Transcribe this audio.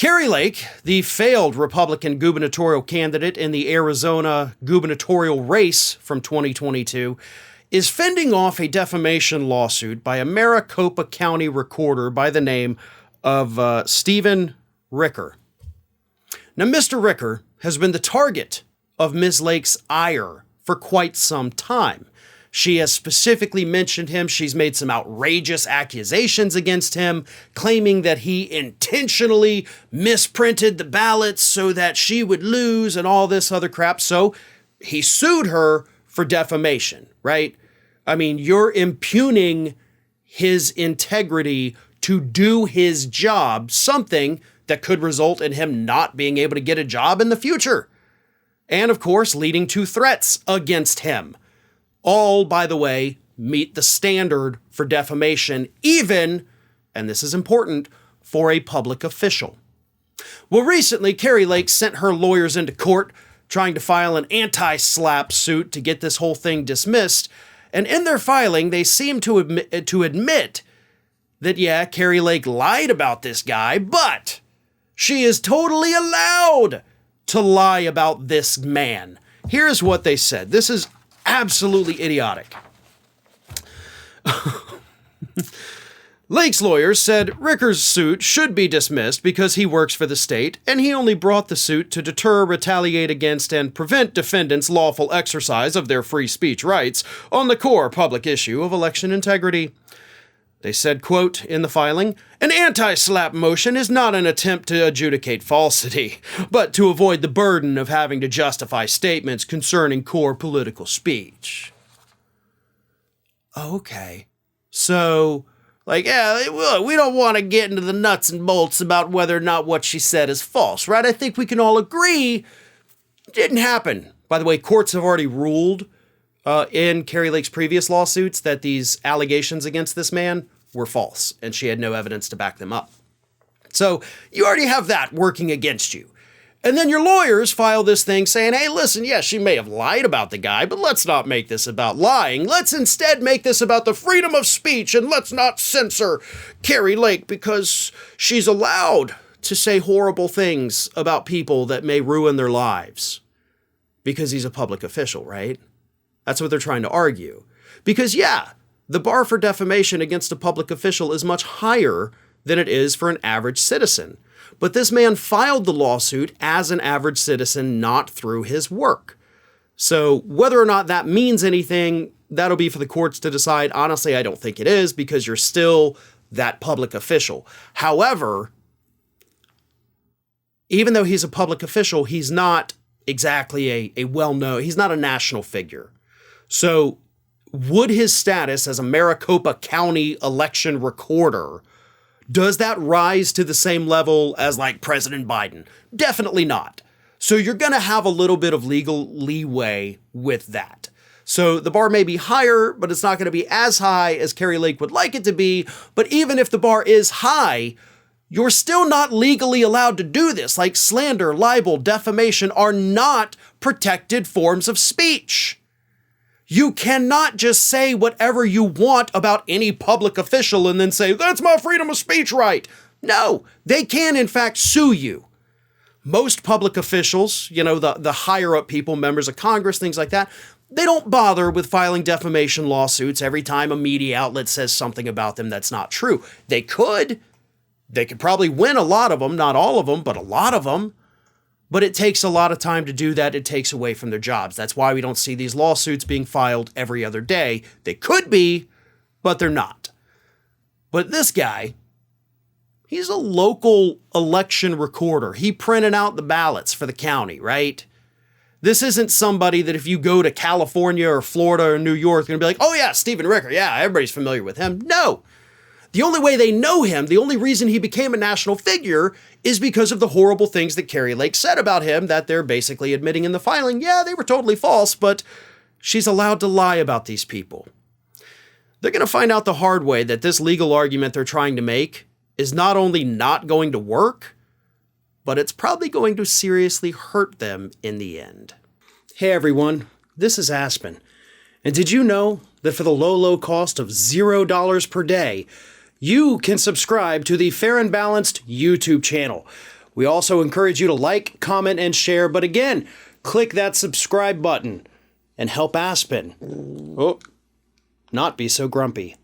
Kerry Lake, the failed Republican gubernatorial candidate in the Arizona gubernatorial race from 2022, is fending off a defamation lawsuit by a Maricopa County Recorder by the name of Stephen Ricker. Now, Mr. Ricker has been the target of Ms. Lake's ire for quite some time. She has specifically mentioned him. She's made some outrageous accusations against him, claiming that he intentionally misprinted the ballots so that she would lose and all this other crap. So he sued her for defamation, right? I mean, you're impugning his integrity to do his job, something that could result in him not being able to get a job in the future. And of course, leading to threats against him. All, by the way, meet the standard for defamation, even, and this is important, for a public official. Well, recently, Kerry Lake sent her lawyers into court trying to file an anti-slapp suit to get this whole thing dismissed. And in their filing, they seem to admit that, yeah, Kerry Lake lied about this guy, but she is totally allowed to lie about this man. Here's what they said. This is absolutely idiotic. Lake's lawyers said Ricker's suit should be dismissed because he works for the state, and he only brought the suit to deter, retaliate against, and prevent defendants' lawful exercise of their free speech rights on the core public issue of election integrity. They said, quote, in the filing, an anti-slapp motion is not an attempt to adjudicate falsity, but to avoid the burden of having to justify statements concerning core political speech. Okay. So, we don't want to get into the nuts and bolts about whether or not what she said is false, right? I think we can all agree it didn't happen. By the way, courts have already ruled in Kerry Lake's previous lawsuits that these allegations against this man were false, and she had no evidence to back them up. So you already have that working against you. And then your lawyers file this thing saying, hey, listen, yes, she may have lied about the guy, but let's not make this about lying. Let's instead make this about the freedom of speech, and let's not censor Kari Lake because she's allowed to say horrible things about people that may ruin their lives because he's a public official, right? That's what they're trying to argue. Because, yeah, the bar for defamation against a public official is much higher than it is for an average citizen. But this man filed the lawsuit as an average citizen, not through his work. So whether or not that means anything, that'll be for the courts to decide. Honestly, I don't think it is because you're still that public official. However, even though he's a public official, he's not exactly a well-known, he's not a national figure. So would his status as a Maricopa County election recorder, does that rise to the same level as like President Biden? Definitely not. So you're going to have a little bit of legal leeway with that. So the bar may be higher, but it's not going to be as high as Kerry Lake would like it to be. But even if the bar is high, you're still not legally allowed to do this. Like slander, libel, defamation are not protected forms of speech. You cannot just say whatever you want about any public official and then say, that's my freedom of speech right. No, they can in fact sue you. Most public officials, the higher up people, members of Congress, things like that, they don't bother with filing defamation lawsuits every time a media outlet says something about them that's not true. They could probably win a lot of them, not all of them, but a lot of them. But it takes a lot of time to do that. It takes away from their jobs. That's why we don't see these lawsuits being filed every other day. They could be, but they're not. But this guy, he's a local election recorder. He printed out the ballots for the county, right? This isn't somebody that if you go to California or Florida or New York, you're going to be like, oh yeah, Stephen Ricker. Yeah, everybody's familiar with him. No. The only way they know him, the only reason he became a national figure is because of the horrible things that Kerry Lake said about him that they're basically admitting in the filing. Yeah, they were totally false, but she's allowed to lie about these people. They're going to find out the hard way that this legal argument they're trying to make is not only not going to work, but it's probably going to seriously hurt them in the end. Hey everyone, this is Aspen. And did you know that for the low cost of $0 per day, you can subscribe to the Fair and Balanced YouTube channel, We also encourage you to like, comment, and share. But again, click that subscribe button and help Aspen not be so grumpy.